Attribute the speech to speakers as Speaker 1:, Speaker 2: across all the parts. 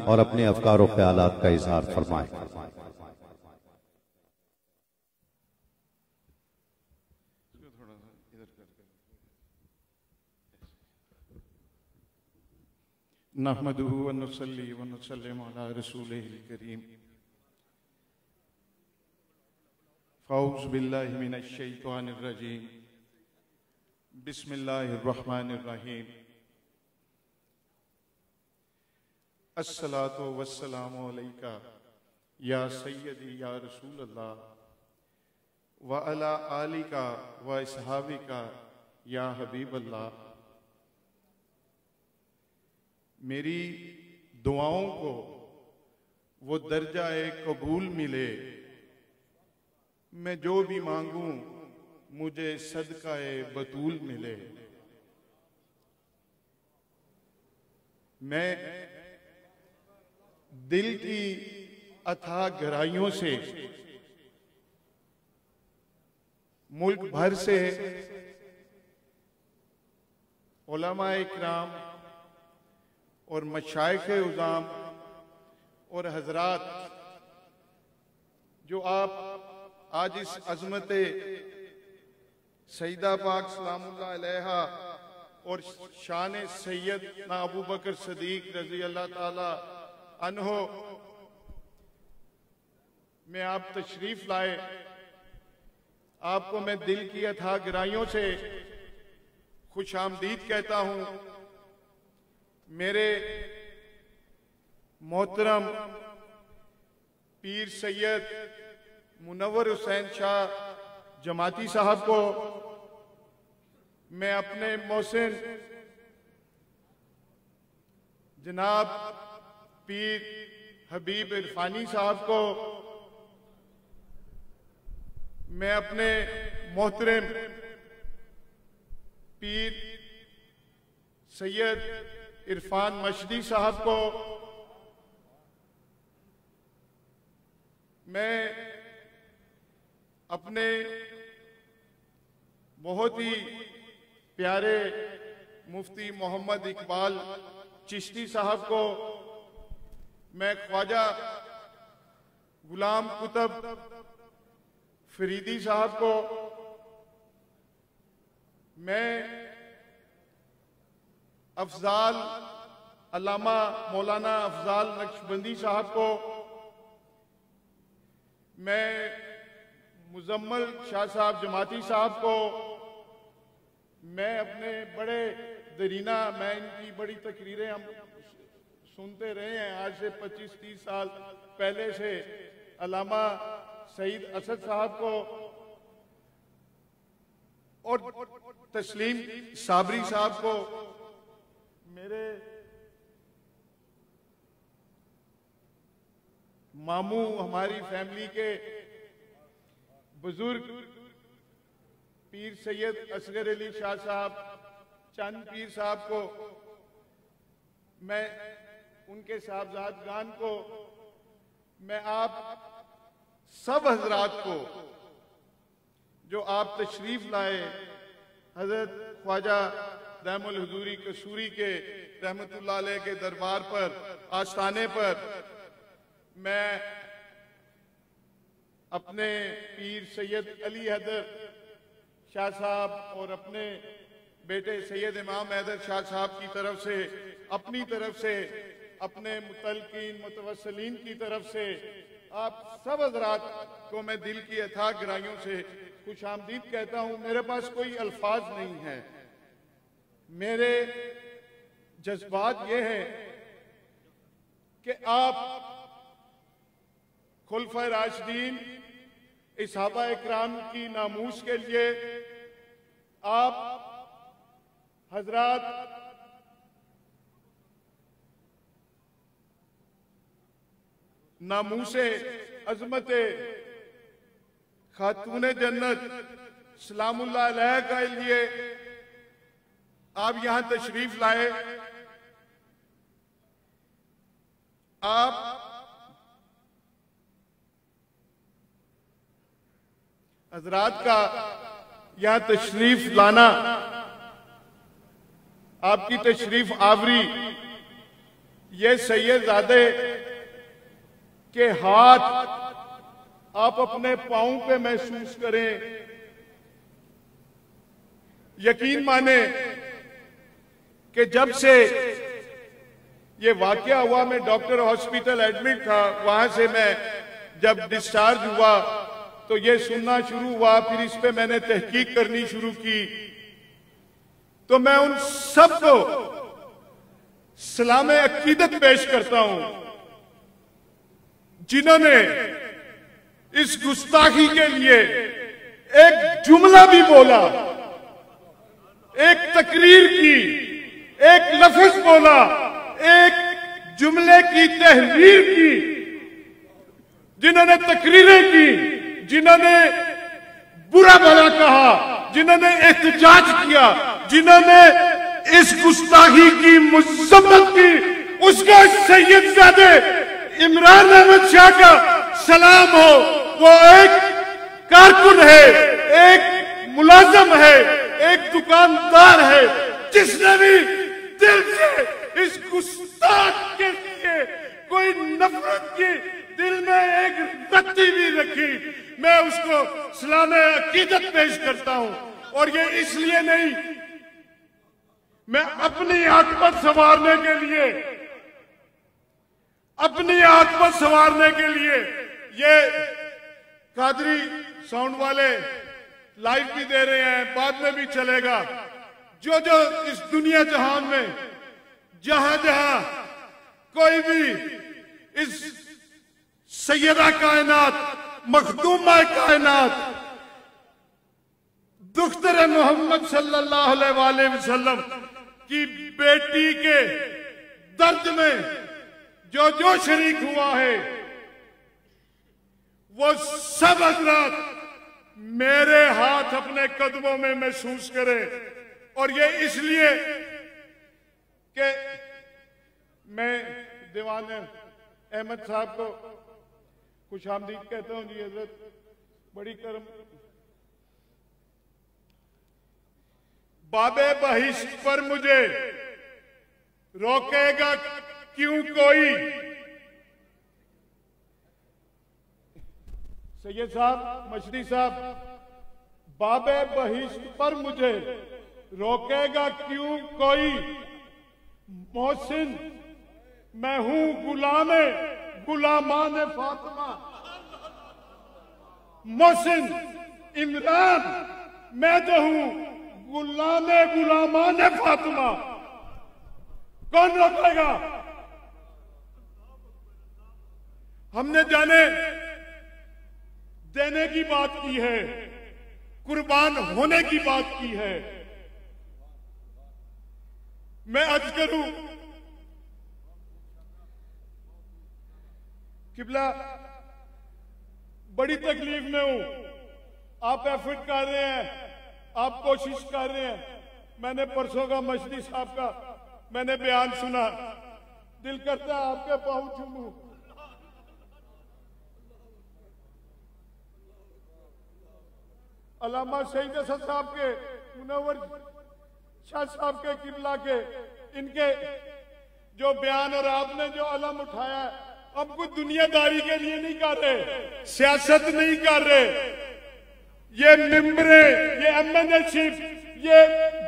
Speaker 1: और अपने अफकार और ख्यालात का इजहार फरमाएं।
Speaker 2: नहमदुहु व नुसल्ली व नुसल्लिमु अला रसूलिहिल करीम। फ़ऊज़ु बिल्लाहि मिनश शैतानिर रजीम। बिस्मिल्लाहिर रहमानिर रहीम। अस्सलातु वस्सलामु अलैका या सय्यदी या रसूलल्लाह व अला आलिका व अस्हाबिका या हबीबल्लाह। मेरी दुआओं को वो दर्जा-ए कबूल मिले, मैं जो भी मांगूं मुझे सदका-ए बतूल मिले। मैं दिल की अथाह गहराइयों से मुल्क भर से उलमा-ए किराम और मशाइख़ उज़ाम और हजरात जो आप आज इस अज़मत सईदा पाक सलामुल्लाह अलैहा और शान सैयदना अबू बकर सदीक रज़ी अल्लाह ताला अन्हो में आप तशरीफ लाए, आपको मैं दिल की अथाह गहराइयों से खुश आमदीद कहता हूं। मेरे मोहतरम पीर सैयद मुनव्वर हुसैन शाह जमाती साहब को मैं अपने मोहसिन जनाब पीर हबीब इरफानी साहब को मैं अपने मोहतरम पीर सैयद इरफान मशदी साहब को मैं अपने बहुत ही प्यारे मुफ्ती मोहम्मद इकबाल चिश्ती साहब को, मैं ख्वाजा गुलाम कुतुब फरीदी साहब को, मैं अफजाल अल्लामा मौलाना अफजाल नक्शबंदी साहब को, मैं मुजम्मल शाह साहब जमाती साहब को, मैं अपने बड़े दरीना, मैं इनकी बड़ी तकरीरें हम सुनते रहे हैं आज से 25-30 साल पहले से, अल्लामा सईद असद साहब को और तस्लीम साबरी साहब को, मेरे मामू हमारी फैमिली के बुजुर्ग पीर सैयद असगर अली शाह साहब चंद पीर साहब को, मैं उनके साहबजादगान को, मैं आप सब हजरात को जो आप तशरीफ लाए हजरत ख्वाजा दामुल हुजूरी कसूरी के रहमतुल्लाह अलैह के दरबार पर, आस्थाने पर, मैं अपने पीर सैयद अली हैदर शाह साहब और अपने बेटे सैयद इमाम हैदर शाह साहब की तरफ से, अपनी तरफ से, अपने मुतलकीन मुतवस्सिलीन की तरफ से आप सब हजरात को मैं दिल की अथाह गहराइयों से खुश आमदीद कहता हूं। मेरे पास कोई अल्फाज नहीं है, मेरे जज्बात ये हैं कि आप खुलफाए राशिदीन सहाबा इकराम की नामूस के लिए आप हजरात नामूसे अजमत खातून जन्नत सलामुल्लाह अलैहा के लिए आप यहां तशरीफ लाए। आप हजरात का यहां तशरीफ लाना, आपकी तशरीफ आवरी, ये सैयदजादे के हाथ आप अपने पांव पे महसूस करें। यकीन माने कि जब से ये वाकया हुआ, मैं डॉक्टर हॉस्पिटल एडमिट था, वहां से मैं जब डिस्चार्ज हुआ तो ये सुनना शुरू हुआ, फिर इस पे मैंने तहकीक करनी शुरू की। तो मैं उन सबको सलाम अकीदत पेश करता हूं जिन्होंने इस गुस्ताखी के लिए एक जुमला भी बोला, एक तकरीर की, एक लफ्ज बोला, एक जुमले की तहरीर की, जिन्होंने तकरीरें की, जिन्होंने बुरा भला कहा, जिन्होंने एहतजाज किया, जिन्होंने इस गुस्ताखी की मुज़म्मत की, उसका सैयदजादे इमरान अहमद शाह का सलाम हो। वो एक कारकुन है, एक मुलाजम है, एक दुकानदार है, जिसने भी दिल से इस गुस्ताख के लिए कोई नफरत की दिल में एक रत्ती भी रखी, मैं उसको सलाम अकीदत पेश करता हूं। और ये इसलिए नहीं, मैं अपनी आत्मत संवारने के लिए, अपनी आत्मत संवारने के लिए, ये कादरी साउंड वाले लाइव भी दे रहे हैं, बाद में भी चलेगा, जो जो इस दुनिया जहान में जहां जहां कोई भी इस सैयदा कायनात, मखदूमा कायनात, दुख्तर मोहम्मद सल्लल्लाहु अलैहि वसल्लम की बेटी के दर्द में जो जो शरीक हुआ है, वो सब हज़रात मेरे हाथ अपने कदमों में महसूस करे। और ये इसलिए कि मैं दीवान अहमद साहब को खुशामदीद कहता हूं जी। हजरत बड़ी करम, बाबे बहिश्त पर मुझे रोकेगा क्यों कोई। सैयद साहब, मछली साहब, बाबे बहिश्त पर मुझे रोकेगा क्यों कोई। मोहसिन मैं हूं गुलामान फातिमा। मोहसिन इमरान मैं तो हूं गुलामान फातिमा। कौन रोकेगा? हमने जाने देने की बात की है, कुर्बान होने की बात की है। मैं अर्ज करूं, किबला बड़ी तकलीफ में हूं, आप एफर्ट कर रहे हैं, आप कोशिश कर रहे हैं। मैंने परसों का मछली साहब का मैंने बयान सुना, दिल करता है आपके पांव चूमूं। अल्लामा शहीद असद साहब के, मुनव्वर शाह साहब के, किबला के, इनके जो बयान और आपने जो अलम उठाया, अब कुछ दुनियादारी के लिए नहीं कर रहे, सियासत नहीं कर रहे। ये मिंबरे, ये एमएनएशिप, ये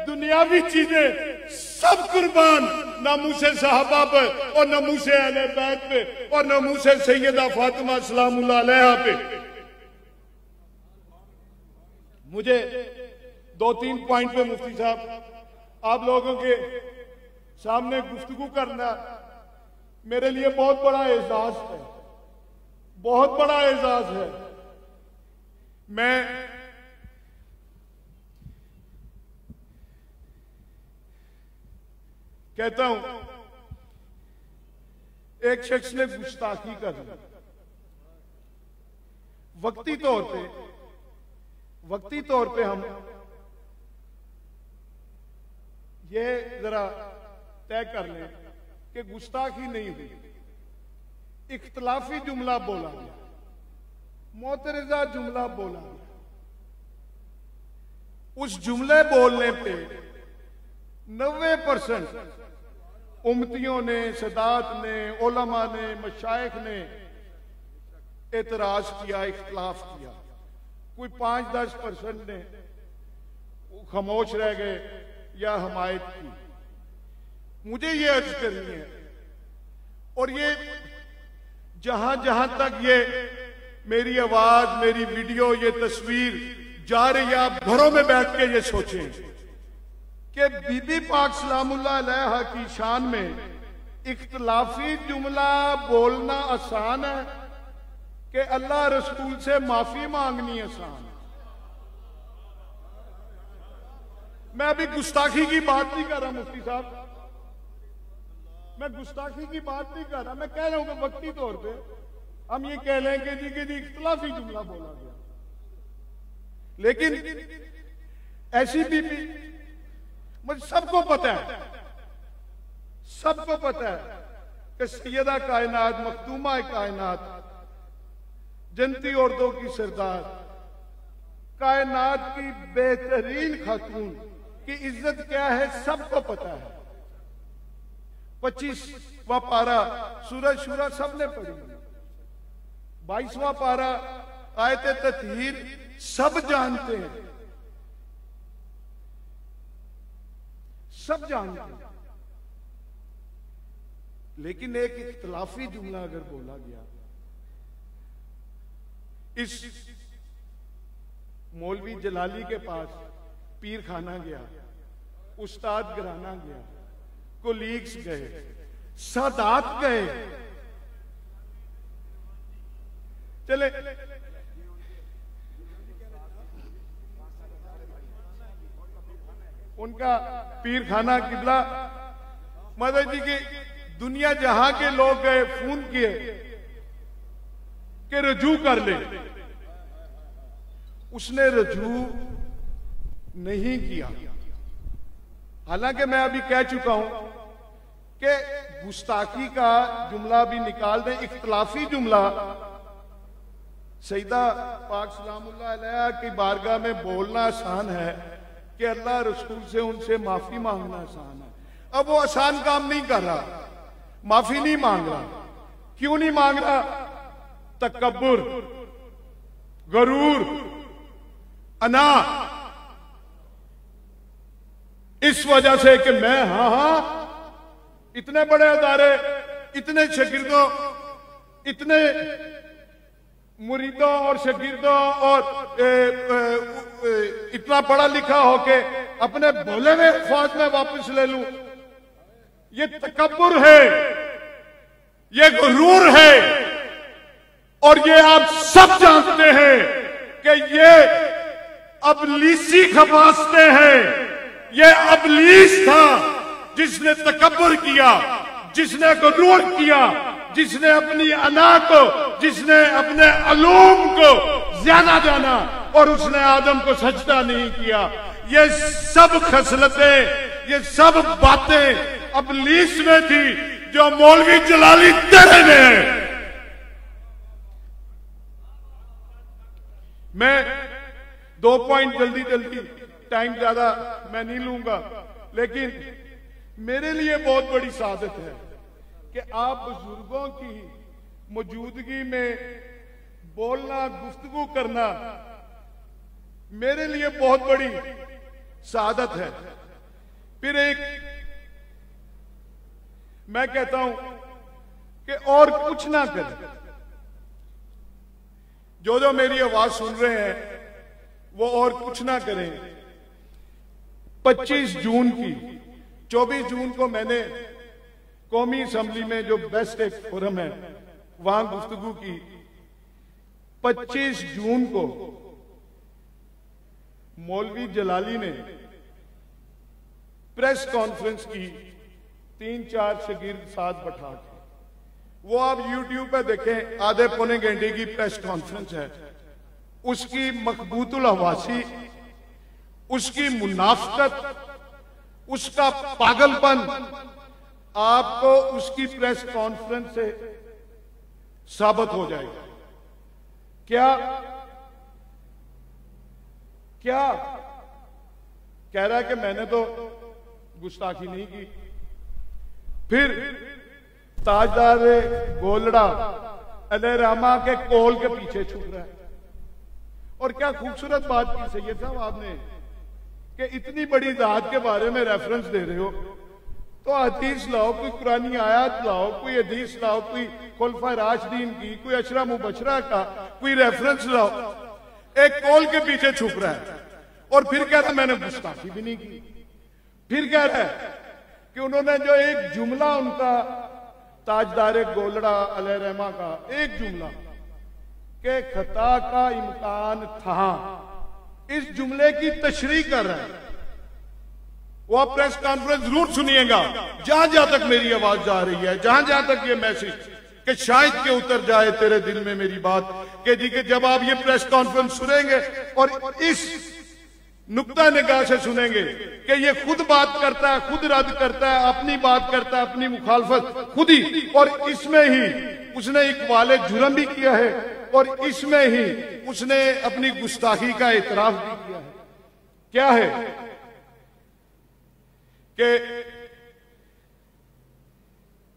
Speaker 2: दुनियावी चीजें सब कुर्बान नामूसे साहबा पे और नामूसे अहले बैत पे और नामूसे सैयदा फातिमा सलामुल्लाह अलैहा पे। मुझे 2-3 पॉइंट पे मुफ्ती साहब आप लोगों के सामने गुफ्तगू करना मेरे लिए बहुत बड़ा एहसास है, बहुत बड़ा एहसास है। मैं कहता हूं, एक शख्स ने गुस्ताखी कर दी, वक्ती तौर पे हम ये जरा तय कर लें कि गुस्ताखी नहीं हुई, इख्तलाफी जुमला बोला गया, मोतरजा जुमला बोला गया। उस जुमले बोलने पे 90% उम्मतियों ने, सदात ने, उलमा ने, मशाइख ने एतराज किया, इख्तलाफ किया। कोई 5-10% ने खामोश रह गए या हमायत की। मुझे ये अर्ज करनी है, और ये जहां जहां तक ये मेरी आवाज, मेरी वीडियो, ये तस्वीर जा रही है, आप घरों में बैठ के ये सोचें कि बीबी पाक सलामुल्लाह अलैहा की शान में इख्तलाफी जुमला बोलना आसान है कि अल्लाह रसूल से माफी मांगनी आसान है। मैं अभी गुस्ताखी की बात नहीं कर रहा मुफ्ती साहब, मैं गुस्ताखी की बात नहीं कर रहा। मैं कह रहा हूं कि वक्ती तौर पे हम ये कह लें कि जी इख्तलाफी जुमला बोला गया, लेकिन ऐसी बीबी मुझे सबको पता है, सबको पता है कि सैयदा कायनात, मखदूमा कायनात, जनती औरतों की सरदार, कायनात की बेहतरीन खातून की इज्जत क्या है सबको पता है। 25वां पारा सूरज शूरा सबने पढ़ी, 22वां पारा आयत तत्हीर सब जानते हैं, सब जानते हैं। लेकिन एक इख्तलाफी जुमला अगर बोला गया, इस मौलवी जलाली के पास पीर खाना गया, उस्ताद घराना गया, कोलीग्स गए, सादात गए, चले उनका पीर खाना किबला मदद जी की दुनिया जहां के लोग गए, फोन किए कि रजू कर ले, उसने रजू नहीं किया। हालांकि मैं अभी कह चुका हूं कि गुस्ताखी का जुमला भी निकाल दें, इख्तलाफी जुमला सईदा पाक सलामुल्लाह अलैहा की बारगाह में बोलना आसान है कि अल्लाह रसूल से उनसे माफी मांगना आसान है। अब वो आसान काम नहीं कर रहा, माफी नहीं मांग रहा। क्यों नहीं मांग रहा? तकब्बुर, गरूर, अना, इस वजह से कि मैं हां इतने बड़े अदारे, इतने शागिर्दों, इतने मुरीदों और शागिर्दों और इतना पढ़ा लिखा होके अपने भोले में फौज में वापस ले लूं, ये तकब्बुर है, ये गुरूर है। और ये आप सब जानते हैं कि ये अबलीसी खपासते हैं। ये अबलीस था जिसने तकब्बुर किया, जिसने गुरूर किया, जिसने अपनी अना को, जिसने अपने अलूम को ज्यादा जाना, और उसने आदम को सजदा नहीं किया। ये सब खसलतें, ये सब बातें अबलीस में थी जो मौलवी जलाली तेरे में है। मैं 2 पॉइंट जल्दी जल्दी, टाइम ज्यादा मैं नहीं लूंगा, लेकिन मेरे लिए बहुत बड़ी सादत है कि आप बुजुर्गों की मौजूदगी में बोलना, गुफ्तगू करना मेरे लिए बहुत बड़ी सादत है। फिर एक मैं कहता हूं कि और कुछ ना करें। जो मेरी आवाज सुन रहे हैं वो और कुछ ना करें। 25 जून की, 24 जून को मैंने कौमी असम्बली में जो बेस्ट एक फोरम है वहां गुफ्तगू की। 25 जून को मौलवी जलाली ने प्रेस कॉन्फ्रेंस की, 3-4 शागिर्द साथ बैठा के, वो आप यूट्यूब पे देखें, आधे पौने घंटे की प्रेस कॉन्फ्रेंस है। उसकी मकबूतुल हवासी, उसकी मुनाफकत, उसका पागलपन आपको उसकी प्रेस कॉन्फ्रेंस से साबित हो जाएगा। क्या कह रहा है कि मैंने तो गुस्ताखी नहीं की। फिर ताजदार गोलड़ा अलैहिर्रहमा के कोल के पीछे छुप रहा है। और क्या खूबसूरत बात की सैयद साहब आपने कि इतनी बड़ी जात के बारे में रेफरेंस दे रहे हो, तो हदीस लाओ, कोई कुरानी आयत लाओ, कोई हदीस लाओ, कोई खुलफा राशिदीन की, कोई अशरा मुबशरा का कोई रेफरेंस लाओ। एक कोल के पीछे छुप रहा है और फिर कह रहा है मैंने गुस्ताखी भी नहीं की। फिर कह रहा है कि उन्होंने जो एक जुमला उनका ताजदार गोलड़ा अलैहिर्रहमा का एक जुमला के खता का इम्कान था, इस जुमले की तशरीह कर रहा है। वो आप प्रेस कॉन्फ्रेंस जरूर सुनिएगा, जहां जहां तक मेरी आवाज जा रही है, जहां जहां तक ये मैसेज कि शायद के उतर जाए तेरे दिल में मेरी बात, कि जी कि जब आप ये प्रेस कॉन्फ्रेंस सुनेंगे और इस नुक्ता निगाह से सुनेंगे कि ये खुद बात करता है, खुद रद्द करता है, अपनी बात करता है, अपनी मुखालफत खुद ही, और इसमें ही उसने इकबाल जुर्म भी किया है और इसमें ही उसने अपनी गुस्ताखी का इतराफ भी किया है। क्या है कि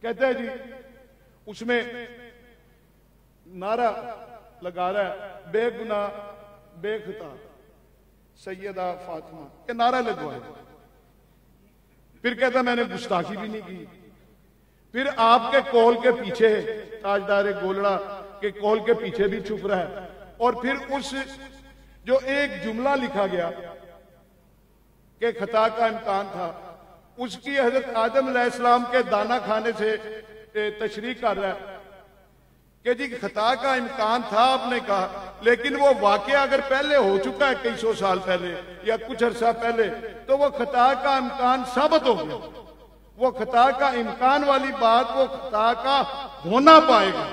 Speaker 2: कहते हैं जी उसमें नारा लगा रहा है बेगुनाह बेखता सैयदा फातिमा के नारा लगवाए। फिर कहता मैंने गुस्ताखी भी नहीं की। फिर आपके कॉल के पीछे ताजदार गोलड़ा के कॉल के पीछे भी छुप रहा है। और फिर उस जो एक जुमला लिखा गया कि खता का इम्कान था, उसकी हजरत आदम अलैहिस्सलाम के दाना खाने से तशरीह कर रहा है कि जी खता का इम्कान था आपने कहा, लेकिन वो वाकया अगर पहले हो चुका है कई सौ साल पहले या कुछ अरसा पहले, तो वो खता का इम्कान साबित हो गया। वो खता का इम्कान वाली बात वो खता का होना पाएगा,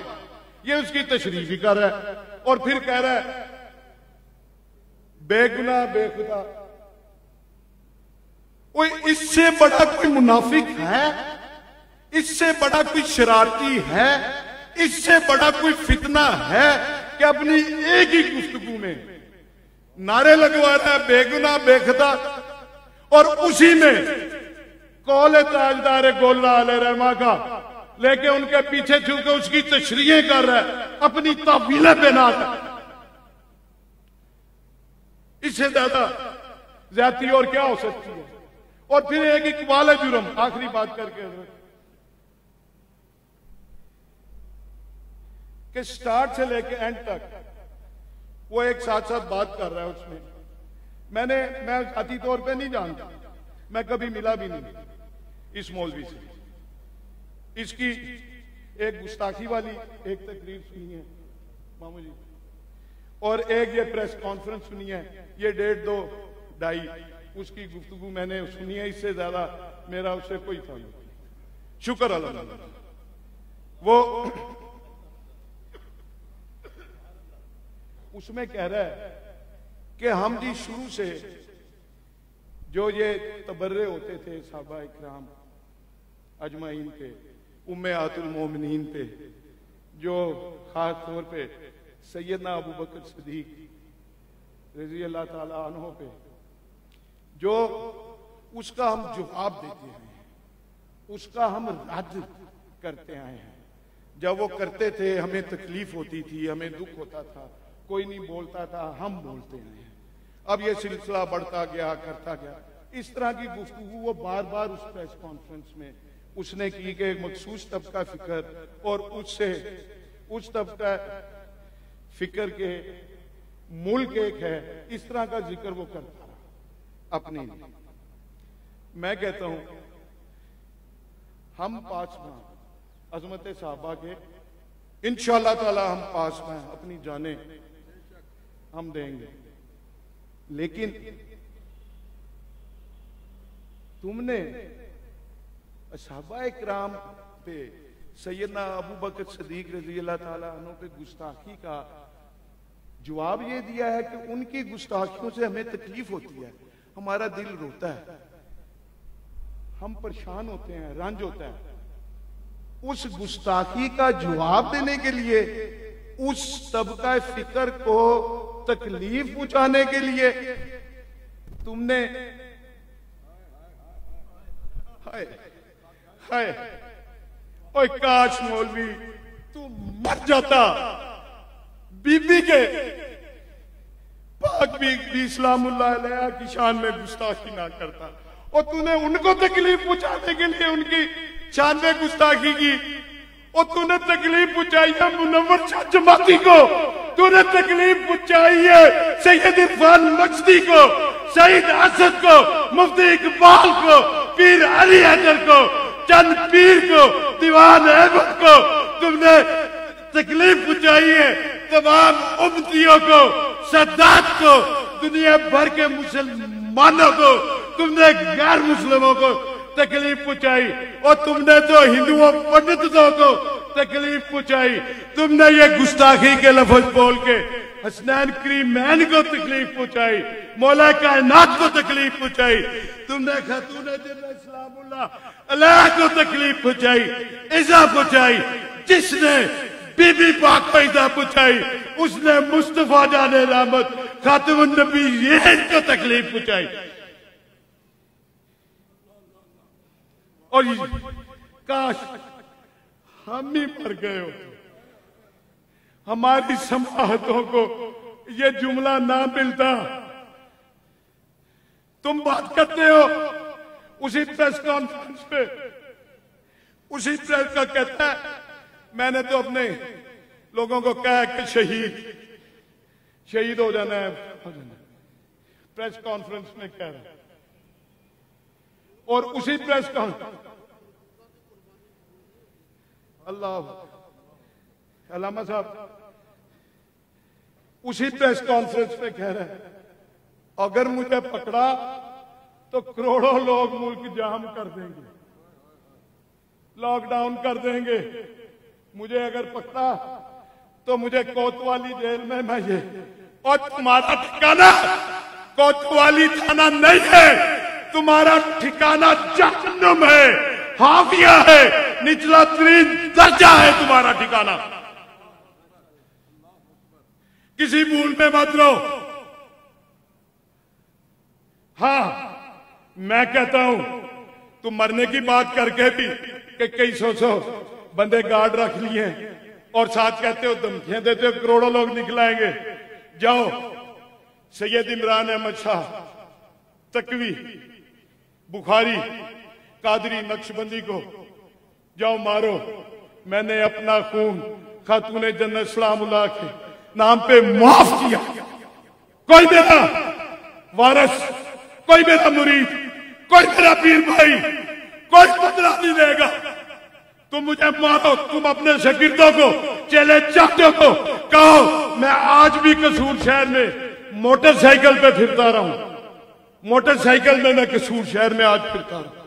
Speaker 2: ये उसकी तशरीह भी कर रहा है। और फिर कह रहा है बेगुनाह बेखुदा। कोई इससे बड़ा कोई मुनाफिक है? इससे बड़ा कोई शरारती है? इससे बड़ा कोई फितना है कि अपनी एक ही गुफ्तगू में नारे लगवा रहा है बेगुनाह बेखुदा, और उसी में कौल ताजदार गोलड़ा अलैहिर्रहमा का लेके उनके पीछे छू के उसकी तशरीहें कर रहा है, अपनी तावीलें बना कर। इससे ज्यादा ज्यादती और क्या हो सकती है? और फिर एक इकबाल जुर्म, आखिरी बात करके कि स्टार्ट से लेके एंड तक वो एक साथ साथ बात कर रहा है। उसमें मैं जाती तौर पे नहीं जानता, मैं कभी मिला भी नहीं इस मौलवी से। इसकी एक गुस्ताखी वाली एक तकरीर सुनी है मामू जी, और एक ये प्रेस कॉन्फ्रेंस सुनी है, ये 1.5-2 उसकी गुफ्तगू मैंने सुनी है। इससे ज्यादा मेरा उससे कोई ताल्लुक नहीं। शुक्र अल्लाह। वो उसमें कह रहा है कि हम जी शुरू से जो ये तबर्रे होते थे साहबा इकराम अजमाइन पे, उम्मेहातुल मोमिनीन पे, जो खास तौर पे सैयदना अबू बकर सिद्दीक रजी अल्लाह ताला अन्हो पे, जो उसका हम जवाब देते हैं, उसका हम रद्द करते आए हैं। जब वो करते थे हमें तकलीफ होती थी, हमें दुख होता था, कोई नहीं बोलता था, हम बोलते हैं। अब ये सिलसिला बढ़ता गया, करता गया। इस तरह की गुफ्तगू वो बार बार उस प्रेस कॉन्फ्रेंस में उसने की कि एक मखसूस तबका फिक्र और उससे उस तबका फिक्र के मुल्क एक है, इस तरह का जिक्र वो करता रहा अपने लिए। मैं कहता हूं हम पासबां अजमत साहबा के इंशाअल्लाह ताला हम पासबां अपनी जाने हम देंगे, लेकिन तुमने सहाबा इकराम पे सैयदना अबू बकर सिद्दीक रज़ी अल्लाह ताला अन्हु पे गुस्ताखी का जवाब ये दिया है कि उनकी गुस्ताखियों से हमें तकलीफ होती है, हमारा दिल रोता है, हम परेशान होते हैं, रंज होता है। उस गुस्ताखी का जवाब देने के लिए, उस तबका फिक्र को तकलीफ पहुंचाने के लिए तुमने हाय हाय ओए काश मौलवी तू मर जाता, बीबी के पाक बीबी इस्लामुल्लाह अलैहा की शान में गुस्ताखी ना करता, और तूने उनको तकलीफ पहुंचाने के लिए उनकी शान में गुस्ताखी की, और तूने तकलीफ पहुंचाई है मुनव्वर शाह जमाती को, तूने तकलीफ पहुंचाई है सैयद इरफान मक्सदी को, शहीद असद को, मुफ्ती इकबाल को, पीर अली हैदर को, चंद पीर को, दीवान अहमद को, तुमने तकलीफ पहुंचाई है तमाम उम्मतियों को, सद्दात को, दुनिया भर के मुसलमानों को, तुमने गैर मुस्लिमों को तकलीफ पहुंचाई, और तुमने तो हिंदुओं पंडितों को तकलीफ पहुंचाई। तुमने ये गुस्ताखी के लफ्ज बोल के हसनैन करीमैन को तकलीफ पहुंचाई, मौला कायनात को तकलीफ पहुंचाई, तुमने खातून इस्लामुल्लाह अलैहा को तकलीफ पहुंचाई, इज़ा पहुंचाई। जिसने बीबी पाक को इज़ा पहुंचाई उसने मुस्तफा जाने रहमत खातमुन नबीय्यीन को तकलीफ पहुंचाई। और काश हम ही मर गए हो, हमारी समाहतों को ये जुमला ना मिलता। तुम बात करते हो उसी प्रेस कॉन्फ्रेंस पे, उसी प्रेस का कहता है मैंने तो अपने लोगों को कहा कि शहीद हो जाना है, प्रेस कॉन्फ्रेंस में कह रहा है। और उसी प्रेस कॉन्फ्रेंस अल्लाह अलामा साहब उसी प्रेस कॉन्फ्रेंस में कह रहे हैं अगर मुझे पकड़ा तो करोड़ों लोग मुल्क जाम कर देंगे, लॉकडाउन कर देंगे। मुझे अगर पकड़ा तो मुझे कोतवाली जेल में मैं ये, और तुम्हारा ठिकाना कोतवाली थाना नहीं है, तुम्हारा ठिकाना जहन्नुम है, हाविया है, निचला तरीन दर्जा है तुम्हारा ठिकाना। किसी भूल में मत रहो। हाँ मैं कहता हूं तुम मरने की बात करके भी कि कई सौ बंदे गार्ड रख लिए और साथ कहते हो धमकियां देते हो करोड़ों लोग निकलाएंगे। जाओ सैयद इमरान अहमद शाह तकवी बुखारी कादरी नक्शबंदी को जाओ मारो। मैंने अपना खून खातून जन्नत सलामुल्लाह के नाम पे माफ किया। कोई मेरा वारिस, कोई मेरा मुरीद, कोई मेरा पीर भाई, कोई बदला नहीं देगा। तुम मुझे मारो, तुम अपने शागिर्दों को चेले चाहते को कहो मैं आज भी कसूर शहर में मोटरसाइकिल पे फिरता रहा हूं। मोटरसाइकिल में मैं कसूर शहर में आज फिरता रहा हूं।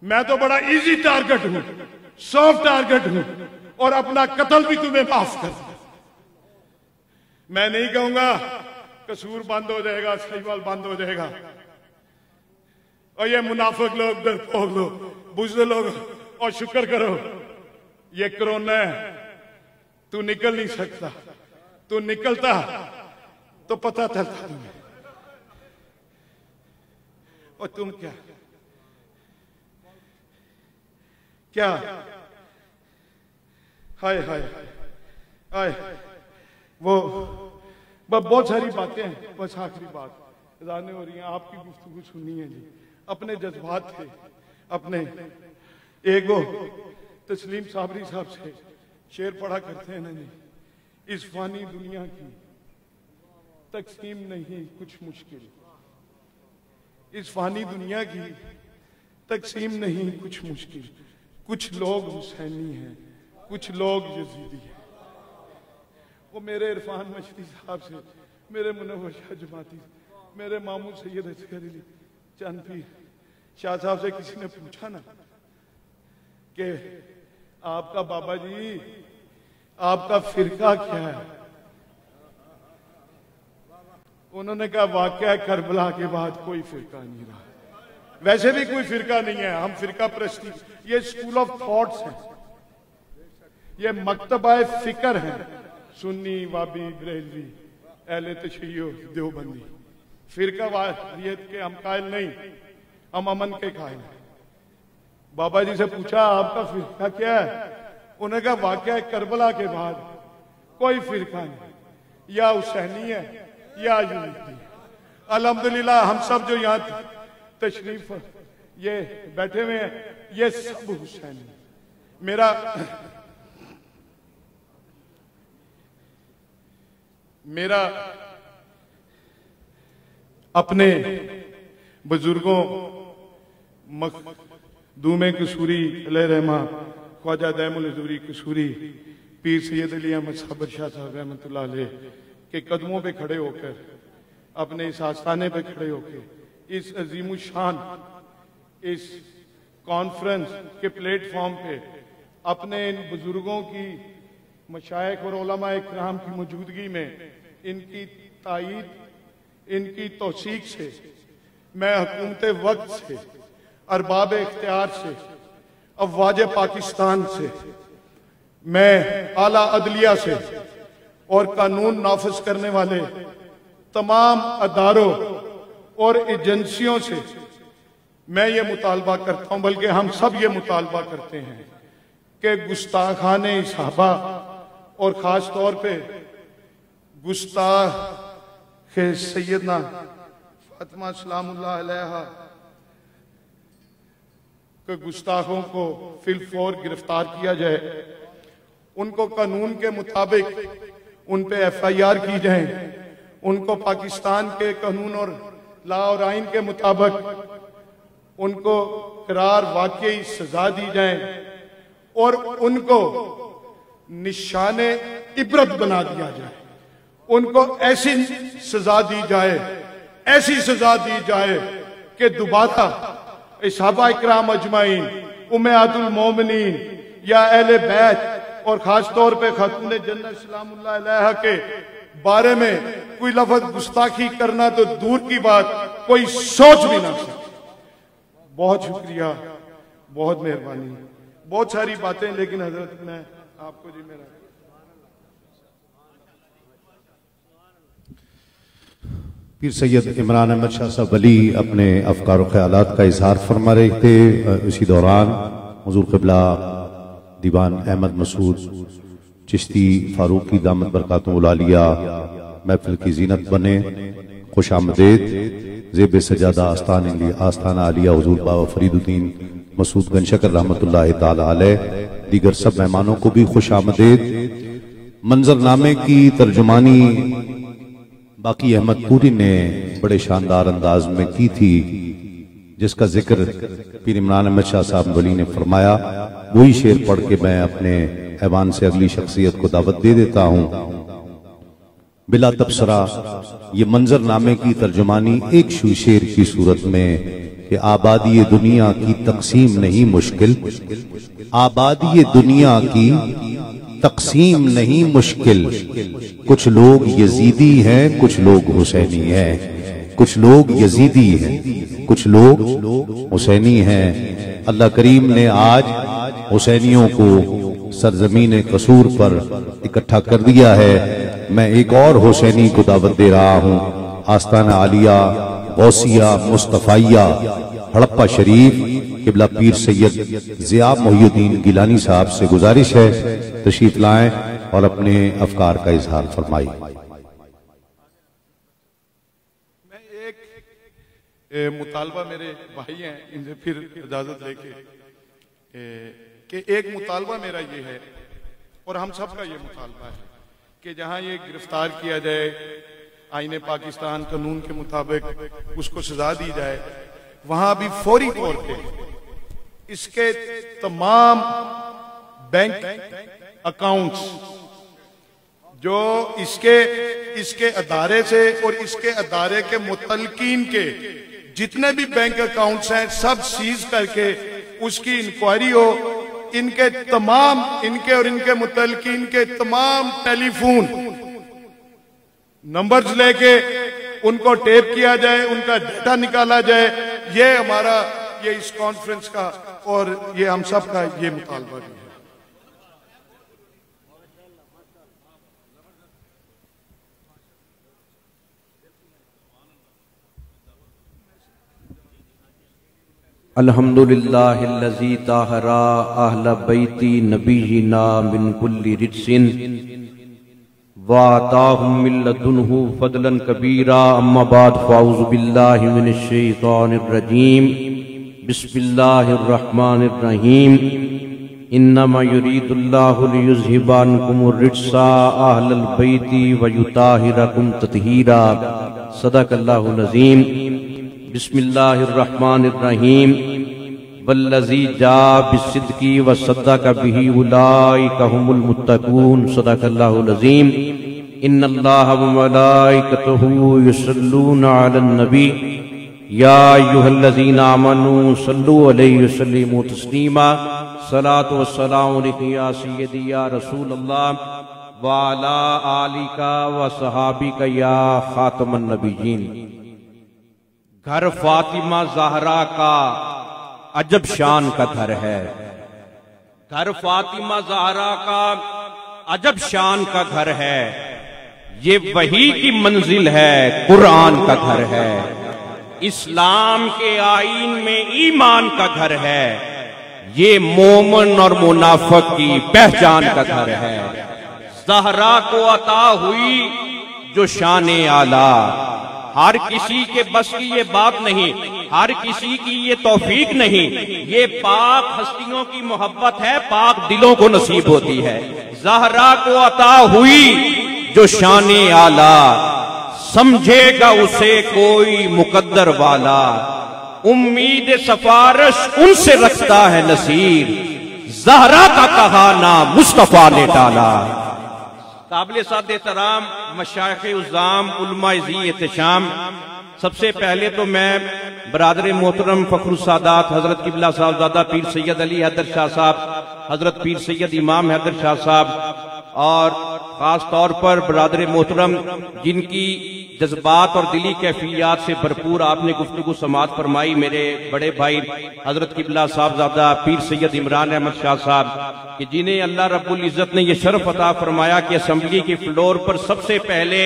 Speaker 2: मैं तो बड़ा इजी टारगेट हूं, सॉफ्ट टारगेट हूं, और अपना कत्ल भी तुम्हें माफ कर। मैं नहीं कहूंगा कसूर बंद हो जाएगा, सहीवाल बंद हो जाएगा। और ये मुनाफिक लोग, डरपोक लोग, बुज़दिल लोग, और शुक्र करो ये कोरोना है, तू निकल नहीं सकता। तू निकलता तो पता चलता तुम्हें। और तुम क्या क्या हाय हाय हाय वो बहुत सारी बातें हैं। बस आखिरी बात जाने हो रही है, आपकी गुफ्तगू सुननी है जी। अपने जज्बात थे, अपने एक वो तस्लीम साबरी साहब से शेर पढ़ा करते हैं ना जी, इस फानी दुनिया की तकसीम नहीं कुछ मुश्किल, इस फानी दुनिया की तकसीम नहीं कुछ मुश्किल। कुछ लोग हुसैनी हैं, कुछ लोग यजीदी हैं। वो मेरे इरफान मशदी साहब से, मेरे मुनव्वर शाह जमाती, मेरे मामू सैयद असगर अली चंद पीर शाह साहब से किसी ने पूछा ना कि आपका बाबा जी आपका फिरका क्या है? उन्होंने कहा वाकया करबला के बाद कोई फिरका नहीं रहा। वैसे भी कोई फिरका नहीं है, हम फिरका परस्ती, ये स्कूल ऑफ थॉट्स है, ये मकतबा फिक्र है। सुन्नी, वाबी, बरेलवी, अहले तशय्यो, देवबंदी, फिरका वाहियत के हम कायल नहीं, हम अमन के कायल हैं। बाबा जी से पूछा आपका फिरका क्या है? उन्होंने कहा वाकया करबला के बाद कोई फिरका नहीं, या हुसैनी है या यजीदी। अल्हम्दुलिल्लाह हम सब जो यहाँ तशरीफ ये बैठे हुए हैं ये सब हुसैनी। मेरा अपने बुजुर्गों मखदूम कसूरी अलैहि रहमा, ख्वाजा दैमुल हुजूरी कसूरी, पीर सैयद अली अहमद साबर शाह साहब रहमतुल्लाह अलैह के कदमों पे खड़े होकर, अपने इस आस्थाने पे खड़े होकर इस अजीम शान इस कॉन्फ्रेंस के प्लेटफॉर्म पे अपने इन बुजुर्गों की, मशाइख और उलमा इकराम की मौजूदगी में इनकी तायीद, इनकी तौसीक से मैं हुकूमत वक्त से, अरबाब इख्तियार से, अफवाज पाकिस्तान से, मैं आला अदलिया से और कानून नाफिज करने वाले तमाम अदारों और एजेंसियों से मैं ये मुतालबा करता हूं, बल्कि हम सब ये मुतालबा करते हैं कि गुस्ताखाने सहाबा और खास तौर पे गुस्ताख सैयदना फातिमा सलामुल्लाह अलैहा के गुस्ताखों को फिलफौर गिरफ्तार किया जाए, उनको कानून के मुताबिक उन पे FIR की जाए, उनको पाकिस्तान के कानून और ला और आइन के मुताबिक उनको करार वाकई सजा दी जाए और उनको निशाने इबरत बना दिया जाए, उनको ऐसी सजा दी जाए, ऐसी सजा दी जाए कि दोबारा सहाबा इकराम अजमाइन, उम्महातुल मोमिनीन या अहले बैत और खास तौर पे खातून जन्नत सलामुल्लाह अलैहा के बारे में कोई लफ्ज गुस्ताखी करना तो दूर की बात, कोई सोच भी ना सके। बहुत शुक्रिया, बहुत मेहरबानी, बहुत सारी बातें, लेकिन हजरत मैं आपको जी मेरा
Speaker 1: पीर सैयद इमरान अहमद शाह साहब वली अपने अफकार ख्यालात का इजहार फरमा रहे थे। इसी दौरान हुजूर क़िबला दीवान अहमद मसूद चिश्ती फारूकी दामद बरकातुहुल आलिया महफिल की जीनत बने, खुश आमदेद। ज़ेब सजादा आस्थाना आलिया हुजूर बाबा फरीदुद्दीन मसूद गंशकर रहमतुल्लाह ताला अलैह, दीगर सब मेहमानों को भी खुश आमदेद। मंजरनामे की तर्जुमानी बाकी अहमद पूरी ने बड़े शानदार अंदाज में की थी, जिसका जिक्र पीर इमरान अहमद शाह साहब वली ने फरमाया। वही शेर पढ़ के मैं अपने ऐवान से अगली शख्सियत को दावत दे देता हूं। बिला तबसरा ये मंजरनामे की तर्जुमानी एक शेर की सूरत में कि आबादी दुनिया की तकसीम नहीं मुश्किल, आबादी दुनिया की तकसीम नहीं मुश्किल। कुछ लोग यजीदी हैं, कुछ लोग हुसैनी हैं, कुछ लोग यजीदी हैं, कुछ लोग हुसैनी हैं। अल्लाह करीम ने आज हुसैनियों को सरजमीन कसूर पर इकट्ठा कर दिया है। मैं एक और हुसैनी को दावत दे रहा हूं। आस्ताना आलिया गौसिया मुस्तफाइया हड़प्पा शरीफ क़िबला पीर सैयद ज़िया मोहिउद्दीन गिलानी साहब से गुजारिश है तशरीफ लाएं और अपने अफकार का इजहार फरमाई।
Speaker 2: मैं एक मुतालबा, मेरे भाई हैं इनसे फिर इजाजत लेके कि एक मुतालबा मेरा ये है और हम सब का ये मुतालबा है कि जहां ये गिरफ्तार किया जाए, आईने पाकिस्तान कानून के मुताबिक उसको सजा दी जाए, वहां भी फौरी तौर पे इसके तमाम बैंक अकाउंट्स जो इसके अदारे से और इसके अदारे के मुतलकीन के जितने भी बैंक अकाउंट्स हैं सब सीज करके उसकी इंक्वायरी हो। इनके और इनके मुतलकीन के तमाम टेलीफोन नंबर्स लेके उनको टेप किया जाए, उनका डेटा निकाला जाए। ये हमारा ये इस कॉन्फ्रेंस का और ये हम सब का ये मुतालबा भी है।
Speaker 3: अल्हम्दुलिल्लाहिल्लज़ी ताहरा अहल बैती नबीना मिन कुल्ली रिज्सिन व आताहुम मिन लदुन्हु फदलन कबीरा। अम्मा बाद फ़अऊज़ु बिल्लाहि मिनश शैतानिर रजीम। बिस्मिल्लाहिर रहमानिर रहीम। इन्नमा युरीदुल्लाहु लियुज़हिबा अन्कुमुर रिज्सा अहलल बैती व युताहिरकुम तत्हीरा। सदक़ल्लाहुल अज़ीम। बिस्मिल्लाहिर्रहमानिर्रहीम। वल्लज़ी जा बिस्सिद्क़ि व सद्दक़ बिही उलाइका हुमुल मुत्तक़ून। सदक़ल्लाहुल अज़ीम। इन्नल्लाहा व मलाइकतहु युसल्लूना अलन नबी या अय्युहल्लज़ीना आमनू सल्लु अलैहि व सल्लिमू तस्लीमा। सलातु व सलामु अलैका या सय्यदी या रसूलल्लाह व अला आलिका व सहाबिका या खातमन नबिय्यीन। घर फातिमा ज़हरा का अजब शान का घर है। घर फातिमा ज़हरा का अजब शान का घर है। ये वही की मंजिल है, कुरान का घर है। इस्लाम के आईन में ईमान का घर है। ये मोमन और मुनाफिक की पहचान का घर है। ज़हरा को अता हुई जो शान आला, हर किसी के बस की ये बात नहीं, हर किसी की ये तौफीक नहीं। ये पाक हस्तियों की मोहब्बत है, पाक दिलों को नसीब होती है। ज़हरा को अता हुई जो शान आला, समझेगा उसे कोई मुकद्दर वाला। उम्मीद सफारिश उनसे रखता है नसीर, ज़हरा का कहाना मुस्तफा ने टाला। काबिल साद एहतराम मशाइख़ उज़्ज़ाम उलमा ज़ी एहतशाम, सबसे पहले तो मैं बरादर मोहतरम फ़ख्रुस्सादात हजरत किबला साहबजादा पीर सैयद अली हैदर शाह साहब, हजरत पीर सैयद इमाम हैदर शाह साहब और खास तौर पर बरादर मोहतरम जिनकी जज्बात और दिली कैफियत से भरपूर आपने गुफ्तगू समाअत फरमाई, मेरे बड़े भाई हजरत किबला साहबजादा पीर सैयद इमरान अहमद शाह साहब, कि जिन्हें अल्लाह रब्बुल इज़्ज़त ने यह शर्फ अता फरमाया कि असम्बली के फ्लोर पर सबसे पहले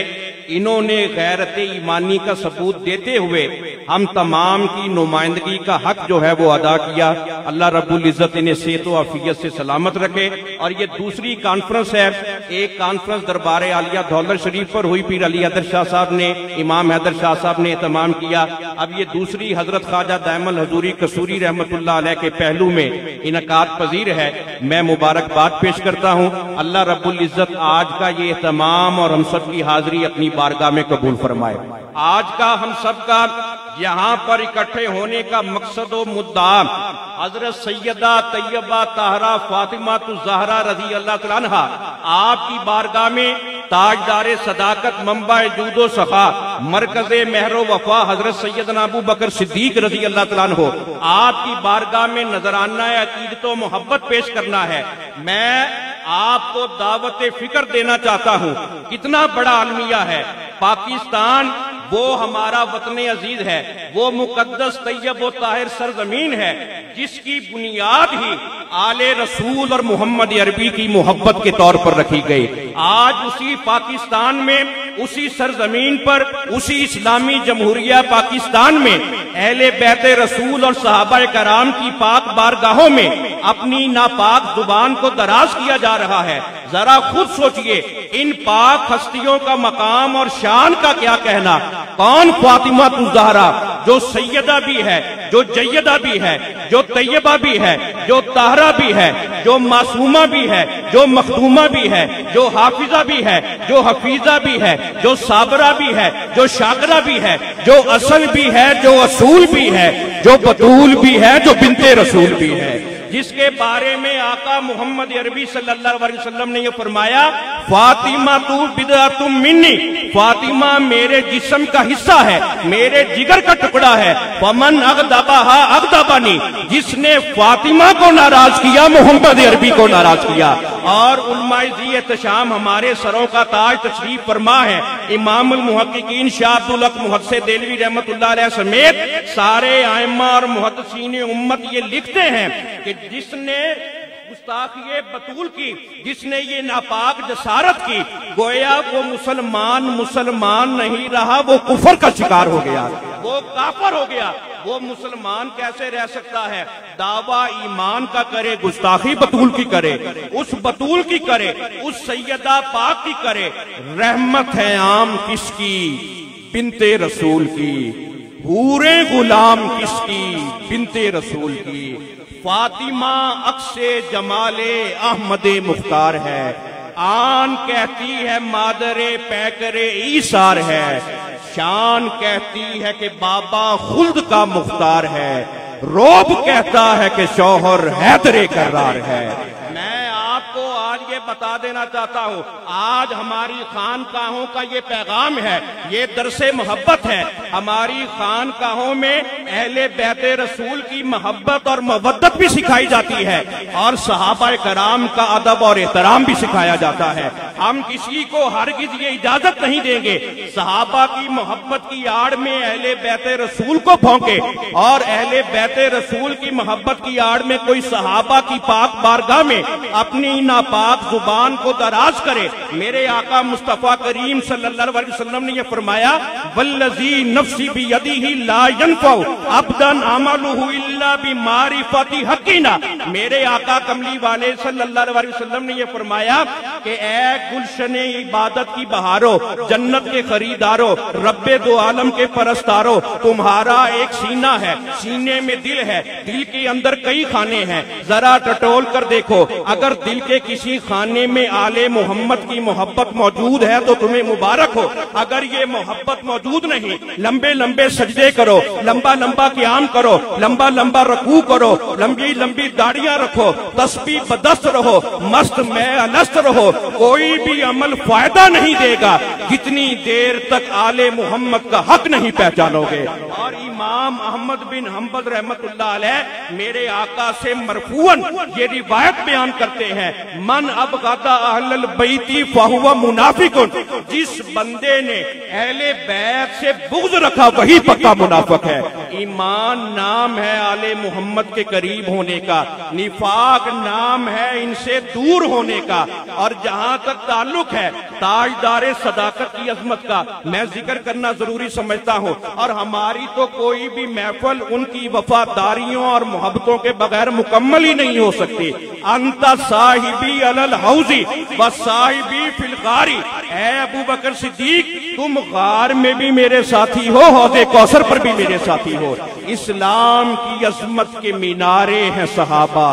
Speaker 3: इन्होंने गैरत ईमानी का सबूत देते हुए हम तमाम की नुमाइंदगी का हक जो है वो अदा किया। अल्लाह रब्बुल इज़्ज़त इन्हें सेहत व आफियत से सलामत रखे। और ये दूसरी कॉन्फ्रेंस है, एक कॉन्फ्रेंस दरबार आलिया दौलत शरीफ पर हुई, पीर अली हैदर शाह साहब ने, इमाम हैदर शाह साहब ने एहतमाम किया। अब ये दूसरी हजरत ख्वाजा दाइमुल हजूरी कसूरी रहमतुल्लाह अलैह के पहलू में इनकाद पजीर है। मैं मुबारकबाद पेश करता हूँ। अल्लाह रब्बुल इज़्ज़त आज का ये एहतमाम और हम सब की हाजिरी अपनी बारगाह में कबूल फरमाए। आज का हम सब का यहाँ पर इकट्ठे होने का मकसद व मुद्दा हजरत सैयदा तैयबा ताहरा फातिमा ज़हरा रज़ी अल्लाह तआला अन्हा आपकी बारगाह में ताजदार सदाकत मंबा जूदो सखा मरकज़े महरो वफा हजरत सैयदना अबू बकर सिद्दीक रज़ी अल्लाह तआला अन्हु आपकी बारगाह में नजराना अकीदत व मोहब्बत पेश करना है। मैं आपको दावत फिक्र देना चाहता हूँ। कितना बड़ा अलमिया है पाकिस्तान, वो हमारा वतन अजीज है, वो मुकद्दस तैयब व ताहिर सरजमीन है जिसकी बुनियाद ही आले रसूल और मोहम्मद अरबी की मोहब्बत के तौर पर रखी गई। आज उसी पाकिस्तान में, उसी सरजमीन पर, उसी इस्लामी जमहूरिया पाकिस्तान में अहले बैत रसूल और सहाबा कराम की पाक बारगाहों में अपनी नापाक जुबान को दराज किया जा रहा है। जरा खुद सोचिए, इन पाक हस्तियों का मकाम और शान का क्या कहना। कौन फातिमा ज़हरा, जो सैयदा भी है, जो जय्यदा भी है, जो तैयबा भी है, जो ताहरा भी है, जो मासूमा भी है, जो मखदूमा भी है, जो हाफिजा भी है, जो हफीजा भी है, जो साबरा भी है, जो शाकरा भी है, जो असल भी है, जो असूल भी है, जो बतूल भी है, जो बिन्ते रसूल भी है, जिसके बारे में आका मोहम्मद अरबी सल्लल्लाहु अलैहि वसल्लम ने यह फरमाया, फातिमा तू बिदअतुम मिन्नी, फातिमा मेरे जिस्म का हिस्सा है, मेरे जिगर का टुकड़ा है। फमन अगदबाहा अगदबानी, जिसने फातिमा को नाराज किया मोहम्मद अरबी को नाराज किया। और उलमाए ज़ी एहतशाम हमारे सरों का ताज तशरीफ फरमा है। इमामुल मुहक्किकीन शाह अब्दुल हक मुहद्दिस देलवी रहमतुल्लाह अलैह समेत सारे आइम्मा और मुहद्दिसीन उम्मत ये लिखते हैं कि जिसने गुस्ताखी बतूल की, जिसने ये नापाक जसारत की, गोया वो मुसलमान नहीं रहा, वो कुफर का शिकार हो गया, वो काफर हो गया। वो मुसलमान कैसे रह सकता है? दावा ईमान का करे, गुस्ताखी बतूल की करे, उस बतूल की करे, उस सैयदा पाक की करे। रहमत है आम किसकी? बिनते रसूल की। हूरे गुलाम किसकी? बिनते रसूल की। फातिमा अक्से जमाले अहमदे मुख्तार है। आन कहती है मादरे पैकरे ईसार है। शान कहती है कि बाबा खुल्द का मुख्तार है। रोब कहता है कि शौहर हैदरे करार है। मैं आपको आज ये बता देना चाहता हूँ, आज हमारी खानकाहों का ये पैगाम है, ये दरसे मोहब्बत है। हमारी खानकाहों में अहले बैते रसूल की मोहब्बत और मवद्दत भी सिखाई जाती है और सहाबा कराम का अदब और एहतराम भी सिखाया जाता है। हम किसी को हरगिज ये इजाजत नहीं देंगे सहाबा की मोहब्बत की आड़ में अहले बैते रसूल को भौंके और अहले बैते रसूल की मोहब्बत की आड़ में कोई सहाबा की पाक बारगाह में अपनी नापाक जुबान को दराज करे। मेरे आका मुस्तफा करीम सल्लल्लाहु अलैहि वसल्लम ने यह फरमाया, वल्लज़ी नफ्सी बियदिही ला यनफ़उ अब्दन अमलुहु इल्ला बिमारिफति हक़िना। मेरे आका कमली वाले सल्लल्लाहु अलैहि वसल्लम ने यह फरमाया कि ए गुलशने इबादत की बहारो, जन्नत के खरीदारो, रब्बे दो आलम के परस्तारो, तुम्हारा एक सीना है, सीने में दिल है, दिल के अंदर कई खाने हैं। जरा टटोल कर देखो, अगर दिल के किसी खाने में आले मोहम्मद की मोहब्बत मौजूद है तो तुम्हें मुबारक हो। अगर ये मोहब्बत मौजूद नहीं, लंबे लंबे सजदे करो, लंबा लंबा क़याम करो, लंबा लंबा रकू करो, लंबी लंबी दाढ़ियां रखो, तस्बीह बदस्त रहो, मस्त में अलस्त रहो, कोई भी अमल फायदा नहीं देगा जितनी देर तक आले मोहम्मद का हक नहीं पहचानोगे। और इमाम अहमद बिन हम्बल रहमतुल्लाह अलैह मेरे आका से मरफूअन ये रिवायत बयान करते हैं, मन अब गाता अहलल बैती फहुवा मुनाफिकुन। जिस बंदे ने अहले बैत से बुग़्ज़ रखा वही पक्का मुनाफिक है। ईमान नाम है आले मोहम्मद के करीब होने का, निफाक नाम है इनसे दूर होने का। और जहां तक ताल्लुक है ताजदारे सदाकत की अजमत का, मैं जिक्र करना जरूरी समझता हूं। और हमारी तो कोई भी महफल उनकी वफादारियों और मोहब्बतों के बगैर मुकम्मल ही नहीं हो सकती। अंता साहिबी अलल हौजी व साहिबी फिल गारी। ऐ अबू बकर सिद्दीक, तुम गार में भी मेरे साथी हो, हौज़े कौसर पर भी मेरे साथी हो। इस्लाम की अजमत के मीनारे हैं सहाबा,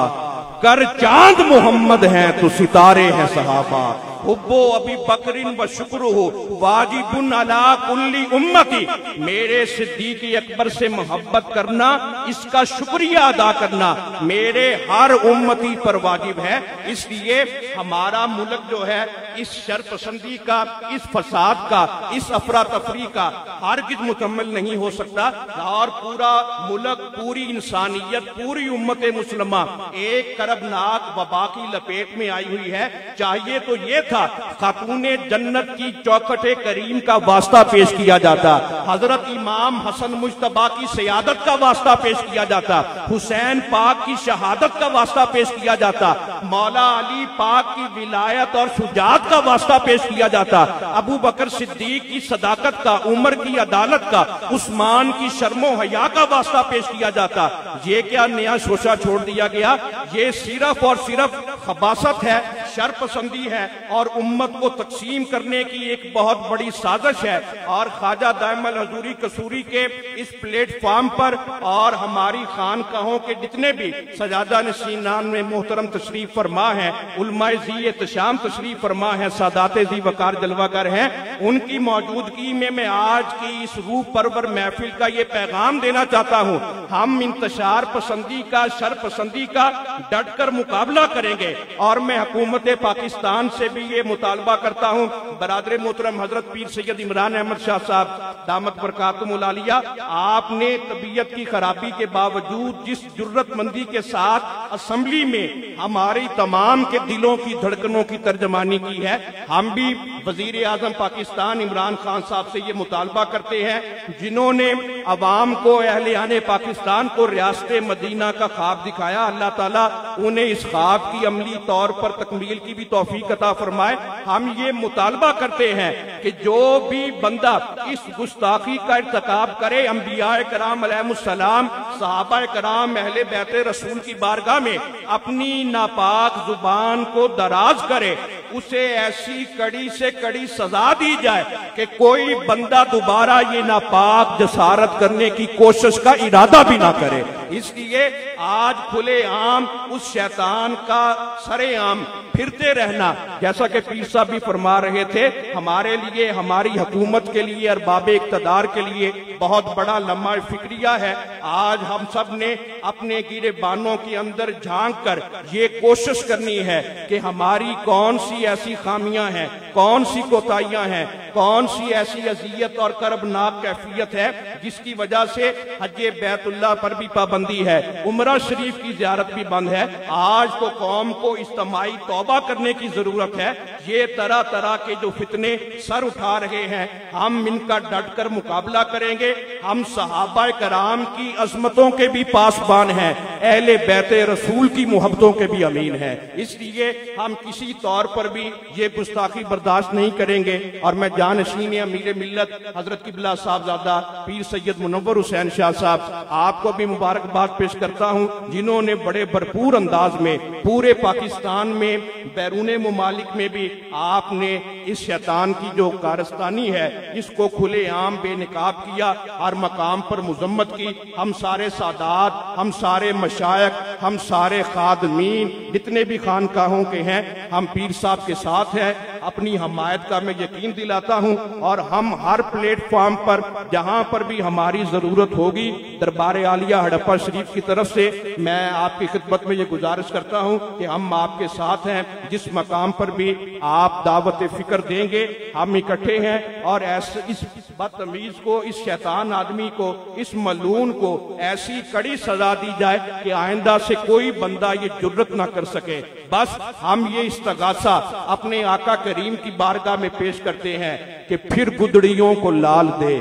Speaker 3: कर चांद मोहम्मद हैं तो सितारे हैं सहाबा। हुब्बो अबी बकरिन व शुक्रुहु वाजिबुन अला कुल्ली उम्मती। मेरे सिद्दीक अकबर से मोहब्बत करना, इसका शुक्रिया अदा करना मेरे हर उम्मती पर वाजिब है। इसलिए हमारा मुल्क जो है इस शरपसंदी का, इस फसाद का, इस अफरा तफरी का हरगिज मुकम्मल नहीं हो सकता। और पूरा मुल्क, पूरी इंसानियत, पूरी उम्मत मुसलमा एक करबनाक वबा की लपेट में आई हुई है। चाहिए तो ये खातूने जन्नत की चौखटे करीम का वास्ता पेश किया जाता, हजरत इमाम हसन मुज्तबा की सियादत का वास्ता पेश किया जाता, हुसैन पाक की शहादत का वास्ता पेश किया जाता, मौला अली पाक की विलायत और शुजात का वास्ता पेश किया जाता, अबू बकर सिद्दीक की सदाकत का, उमर की अदालत का, उस्मान की शर्मो हया का वास्ता पेश किया जाता। ये क्या नया शोशा छोड़ दिया गया? ये सिर्फ और सिर्फ खबासत है, शरपसंदी है और उम्मत को तकसीम करने की एक बहुत बड़ी साजिश है। और ख्वाजा दाइमल हजूरी कसूरी के इस प्लेटफॉर्म पर और हमारी खानकाहों के जितने भी सजादा नशीनान में मोहतरम तशरीफ फरमा है, उलमाए ज़ी एहतशाम तशरीफ फरमा है, सादाते ज़ी वकार जलवागर हैं, उनकी मौजूदगी में मैं आज की इस रूह परवर महफिल का ये पैगाम देना चाहता हूँ। हम इंतशार पसंदी का, शर पसंदी का डट कर मुकाबला करेंगे। और मैं हुकूमत पाकिस्तान से भी ये मुतालबा करता हूँ, बरादर मोहतरम हजरत पीर सैयद इमरान अहमद शाह साहब दामत बरकातुहुल आलिया, आपने तबीयत की खराबी के बावजूद जिस जुर्रतमंदी के साथ असेंबली में हमारी तमाम के दिलों की धड़कनों की तर्जमानी की है, हम भी
Speaker 4: वजीर आजम पाकिस्तान इमरान खान साहब से ये मुतालबा करते हैं, जिन्होंने अवाम को, अहले पाकिस्तान को रियासत मदीना का ख्वाब दिखाया, अल्लाह ताला उन्हें इस ख्वाब की अमली तौर पर तकमील की भी तौफीक अता फरमाए। हम ये मुतालबा करते हैं कि जो भी बंदा इस गुस्ताखी का इर्तिकाब करे, अंबियाए कराम अलैहिमुस्सलाम, सहाबाए कराम, अहले बैते रसूल की बारगाह में अपनी नापाक जुबान को दराज करे, उसे ऐसी कड़ी से कड़ी सजा दी जाए कि कोई बंदा दोबारा ये नापाक जसारत करने की कोशिश का इरादा भी ना करे। इसलिए आज खुले आम उस शैतान का सरेआम फिरते रहना, जैसा कि पीर साहब भी फरमा रहे थे, हमारे लिए, हमारी हुकूमत के लिए, अरबाबे इक़्तिदार के लिए बहुत बड़ा लम्हा फिक्रिया है। आज हम सब ने अपने गिरेबानों के अंदर झांक कर ये कोशिश करनी है कि हमारी कौन सी ऐसी खामियां हैं, कौन सी कोताहियां हैं, कौन सी ऐसी अजियत और करबनाक कैफियत है जिसकी वजह से हज बैतुल्लाह पर भी पाबंदी है, उमरा शरीफ की ज़ियारत भी बंद है। आज तो कौम को इज्तिमाई तौबा करने की जरूरत है। ये तरह तरह के जो फितने सर उठा रहे हैं, हम इनका डट कर मुकाबला करेंगे। हम सहाबा कराम की अजमतों के भी पासबान हैं, अहले बैते रसूल की मोहब्बतों के भी अमीन हैं। इसलिए हम किसी तौर पर भी ये गुस्ताखी बर्दाश्त नहीं करेंगे। और मैं जानशीन अमीर मिल्लत हजरत किबला साहबजादा पीर सैयद मुनव्वर हुसैन शाह साहब, आपको भी मुबारकबाद पेश करता हूँ, जिन्होंने बड़े भरपूर अंदाज में पूरे पाकिस्तान में, बैरूने मुमालिक में भी आपने इस शैतान की जो कारस्तानी है इसको खुलेआम बेनकाब किया, हर मकाम पर मुजम्मत की। हम सारे सादात, हम सारे मशायख, हम सारे खादमीन जितने भी खानकाहों के हैं, हम पीर साहब के साथ हैं। अपनी हमायत का मैं यकीन दिलाता हूं और हम हर प्लेटफॉर्म पर जहां पर भी हमारी जरूरत होगी, दरबार आलिया हड़प्पा शरीफ की तरफ से मैं आपकी खिदमत में ये गुजारिश करता हूं कि हम आपके साथ हैं। जिस मकाम पर भी आप दावत फिक्र देंगे, हम इकट्ठे हैं। और ऐसे इस बदतमीज को, इस शैतान आदमी को, इस मलून को ऐसी कड़ी सजा दी जाए कि आइंदा से कोई बंदा ये जुर्रत ना कर सके। बस हम ये इस्तगासा अपने आका करीम की बारगाह में पेश करते हैं कि फिर गुदड़ियों को लाल दे,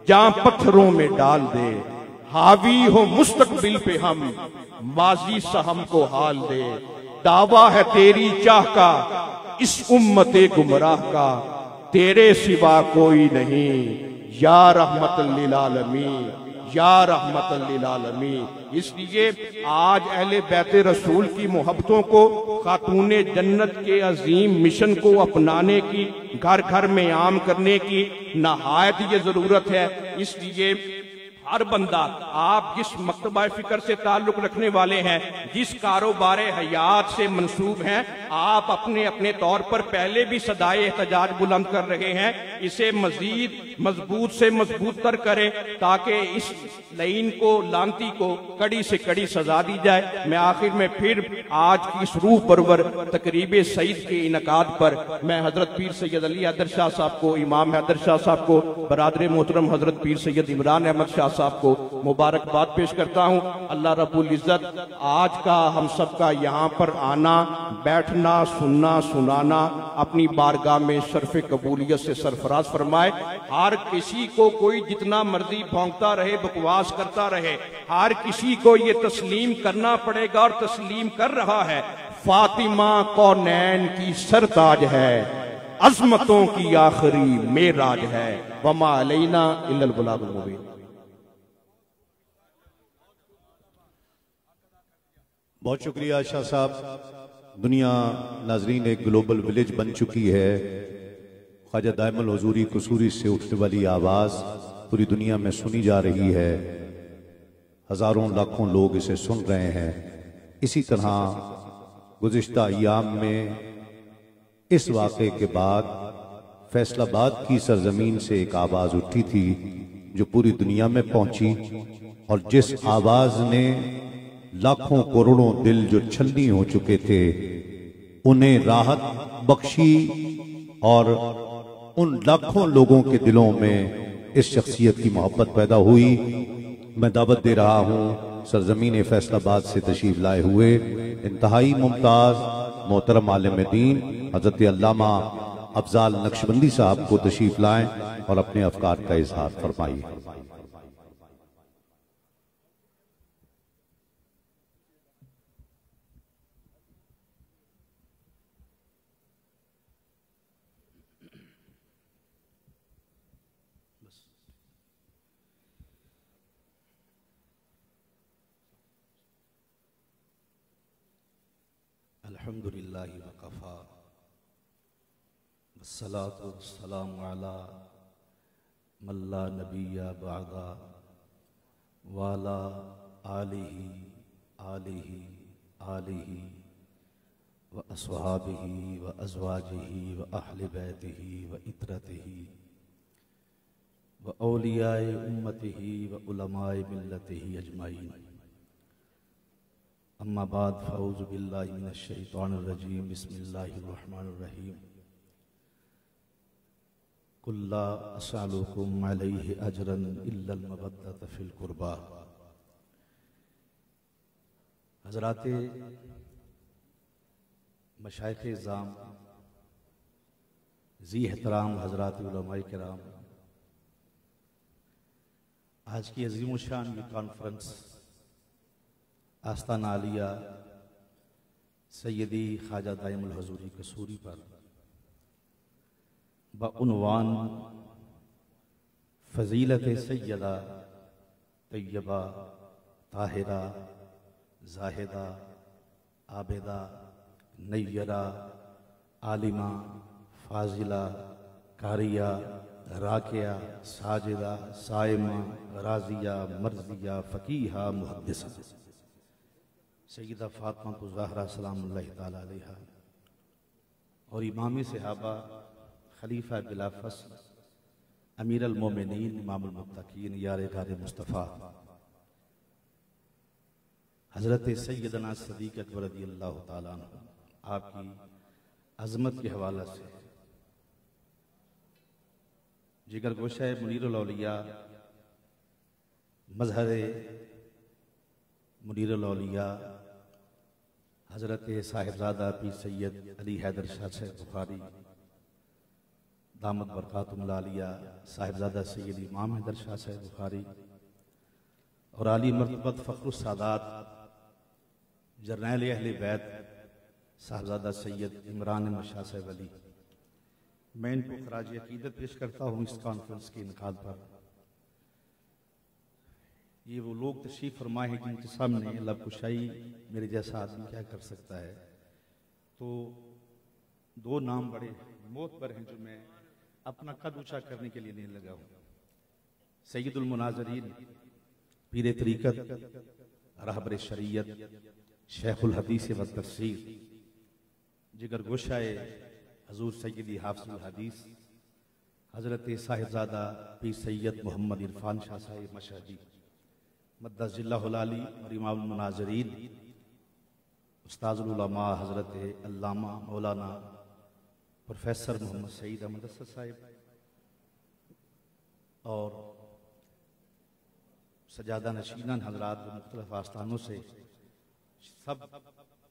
Speaker 4: जहां पत्थरों में डाल दे, हावी हो मुस्तकबिल पे हम, माजी सहम को हाल दे। दावा है तेरी चाह का, इस उम्मते गुमराह का, तेरे सिवा कोई नहीं, या रहमतल लिल आलमीन, या रहमतल लिल आलमीन। इसलिए आज अहले बैते रसूल की मोहब्बतों को, खातूने जन्नत के अजीम मिशन को अपनाने की, घर घर में आम करने की नहायत ये जरूरत है। इसलिए हर बंदा, आप जिस मकतबा फिक्र से ताल्लुक रखने वाले हैं, जिस कारोबार हयात से मंसूब हैं, आप अपने अपने तौर पर पहले भी सदाए एहतजाज बुलंद कर रहे हैं। इसे मजीद मजबूत से मजबूत तर करें ताकि इस लाइन को, लानती को कड़ी से कड़ी सजा दी जाए। मैं आखिर में फिर आज की इस रूह परवर तकरीब सईद के इनकाद पर मैं हजरत पीर सैयद अली हैदर शाह साहब को, इमाम हैदर शाह साहब को, बरादर मोहतरम हजरत पीर सैयद इमरान अहमद शाह साहब को मुबारकबाद पेश करता हूँ। अल्लाह रब्बुल इज्जत आज का हम सब का यहाँ पर आना, बैठना, सुनना, सुनाना अपनी बारगाह में शर्फ कबूलियत से सरफराज फरमाए। हर किसी को, कोई जितना मर्जी भौंकता रहे, बकवास करता रहे, हर किसी को ये तस्लीम करना पड़ेगा और तस्लीम कर रहा है, फातिमा कौनैन की सरताज है, अजमतों की आखिरी मेराज है। वमा अलैना इल्लल बलागुल मुबीन।
Speaker 1: बहुत शुक्रिया शाह साहब। दुनिया नाजरीन एक ग्लोबल विलेज बन चुकी है। ख्वाजा दाइमुल हुजूरी कसूरी से उठने वाली आवाज़ पूरी दुनिया में सुनी जा रही है। हजारों लाखों लोग इसे सुन रहे हैं। इसी तरह गुज़िश्ता अय्याम में इस वाक़े के बाद फैसलाबाद की सरजमीन से एक आवाज़ उठी थी जो पूरी दुनिया में पहुंची, और जिस आवाज़ ने लाखों करोड़ों दिल जो छलनी हो चुके थे उन्हें राहत बख्शी, और उन लाखों लोगों के दिलों में इस शख्सियत की मोहब्बत पैदा हुई। मैं दावत दे रहा हूँ सरजमीन फैसलाबाद से तशरीफ लाए हुए इंतहाई मुमताज मोहतरम आलिम दीन हजरत अल्लामा अफजाल नक्शबंदी साहब को तशरीफ लाएं और अपने अफकार का इजहार फरमाइए।
Speaker 5: अल्हम्दुलिल्लाहि वकफ़ा वस्सलातु वस्सलामु अला मन ला नबिय्य बअदा वाला आलिहि आलिहि आलिहि व अस्हाबिहि व अज़वाजिहि व अहले बैतिहि व इतरतिहि व औलियाए उम्मतिहि व उलमाए मिल्लतिहि अजमाइन। अम्मा बाद फ़ऊज़ु बिल्लाहि मिनश शैतानिर रजीम बिस्मिल्लाहिर रहमानिर रहीम। कुल ला असअलुकुम अलैहि अजरन इल्लल मवद्दत फिल कुर्बा। हज़राते मशाइख़ इज़्ज़ाम, ज़ी एहतराम हज़रात उलमाए किराम, आज की अज़ीम शान ये कॉन्फ्रेंस आस्ताना आलिया सैयदी ख्वाजा दाइमुल हुज़ूरी कसूरी पर बउनवान फ़ज़ीलत सैयदा तैयबा ताहिरा ज़ाहिदा आबिदा नय्यरा आलिमा फ़ाज़िला कारिया राकिया साजिदा साइमा राज़िया मर्ज़िया फ़कीहा मुहद्दिसा सैयदा फ़ातिमा ज़हरा सलामुल्लाहि तआला अलैहा और इमाम सहाबा खलीफा बिला फ़स्ल अमीर अल मोमिनीन इमामुल मुत्तकीन यार गार मुस्तफ़ा हज़रत सैयदना सदीक़ अकबर रज़ियल्लाहु तआला अन्हु आपकी अज़मत के हवाला से जिगर गोशा मुनीरुल औलिया मज़हर मुनीरुल औलिया हज़रत साहिबजादा पीर सैयद अली हैदर शाह साहब बुखारी दामद बरकातुहुल आलिया साहिबजादा सैयद इमाम हैदर शाह साहब बुखारी और आली मर्तबत फ़ख्रुस सादात जर्नैल अहले बैत साहिबजादा सैयद इमरान अहमद शाह साहब अली, मैं इनको खराज अकीदत पेश करता हूँ इस कॉन्फ्रेंस के इनकाद पर। ये वो लोग तशरीफ़ फरमाए हैं जिनके सामने लब कुशाई मेरे जैसा आदमी क्या कर सकता है। तो दो नाम बड़े मोतबर हैं जो मैं अपना कद ऊंचा करने के लिए नहीं लगा हूँ। सैयदुल मुनाज़रीन पीर तरीक़त रहबर शरीयत शेखुल हदीस व तफसीर जिगर गोशाए हजूर सैयदी हाफ़िज़ुल हदीस हज़रत साहिबजादा पीर सैयद मोहम्मद इरफान शाह साहिब मशहदी मद्दज़िल्लाहुल आली और इमामुल मुनाज़रीन उस्ताज़ुल उलमा हज़रत अल्लामा मौलाना प्रोफेसर मोहम्मद सईद अहमद असद साहिब और सजादा नशीनन हज़रात मुख्तलिफ आस्थानों से सब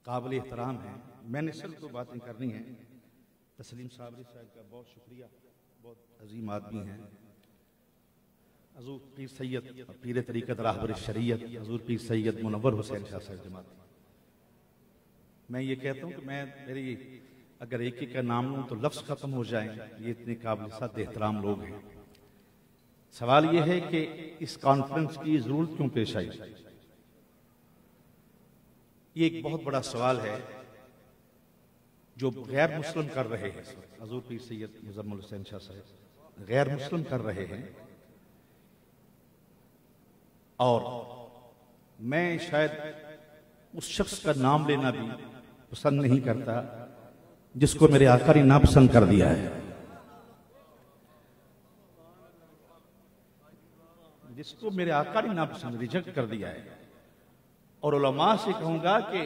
Speaker 5: काबिल एहतराम हैं। मैंने सिर्फ दो बातें करनी हैं। तस्लीम साबरी साहब का बहुत शुक्रिया, बहुत अजीम आदमी हैं। हज़ूर पीर सैयद पीर तरीक़त रहबर शरीयत हज़ूर पीर सैयद मुनव्वर हुसैन शाह साहब जमात। मैं ये कहता हूँ कि मैं मेरी अगर एक एक का नाम लूँ तो लफ्ज़ ख़त्म हो जाएं। ये इतने काबिल सद एहतराम लोग हैं। सवाल ये है कि इस कॉन्फ्रेंस की ज़रूरत क्यों पेश आई। ये एक बहुत बड़ा सवाल है जो गैर मुस्लिम कर रहे हैं। हज़ूर पीर सैयद मुज़म्मिल हुसैन शाह साहब गैर मुस्लिम कर रहे हैं और मैं शायद उस शख्स का नाम लेना भी पसंद नहीं करता जिसको मेरे आका ने नापसंद कर दिया है, जिसको मेरे आका ने नापसंद रिजेक्ट कर दिया है। और उलमा से कहूंगा कि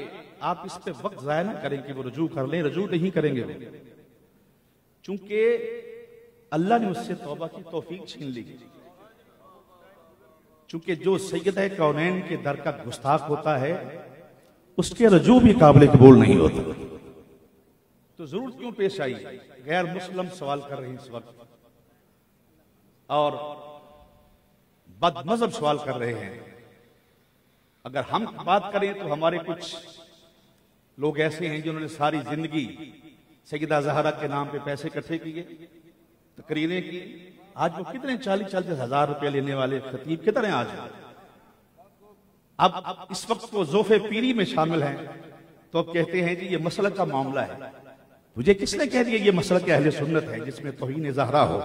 Speaker 5: आप इस पे वक्त ज़ाया ना करें कि वो रुजू कर लें। रुजू नहीं करेंगे वो, चूंकि अल्लाह ने उससे तौबा की तौफीक छीन ली। चूंकि जो सैयद कौनैन के दर का गुस्ताख होता है उसके रुजू भी काबिल कबूल नहीं होता। तो जरूरत क्यों पेश आई? गैर मुस्लिम सवाल कर रहे हैं इस वक्त और बदमज़हब सवाल कर रहे हैं। अगर हम बात करें तो हमारे कुछ लोग ऐसे हैं जिन्होंने सारी जिंदगी सैयदा ज़हरा के नाम पे पैसे इकट्ठे किए, तकरीरें की। आज वो कितने 40-40 हजार रुपए लेने वाले खतीब कितने आज हैं। अब इस वक्त वो ज़ोफ़े पीरी में शामिल हैं तो अब कहते हैं जी ये मसलक का मामला है। तुझे किसने कह दिया ये मसलक अहले सुन्नत है जिसमें तौहीन ज़हरा हो?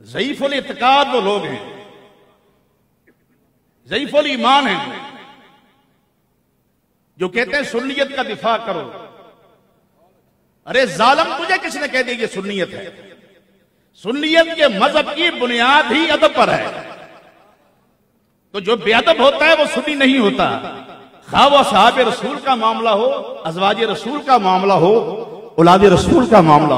Speaker 5: ज़ईफ़ुल इत्क़ाद वो लोग हैं, ज़ईफ़ुल ईमान हैं जो कहते हैं सुन्नियत का दिफा करो। अरे जालिम, तुझे किसने कह दिया ये सुन्नियत है? सुन्नियत के मजहब की बुनियाद ही अदब पर है। तो जो बेअदब होता है वो सुन्नी नहीं होता। खा वो साहब रसूल का मामला हो, अज़वाज रसूल का मामला हो, औलाद रसूल का मामला हो।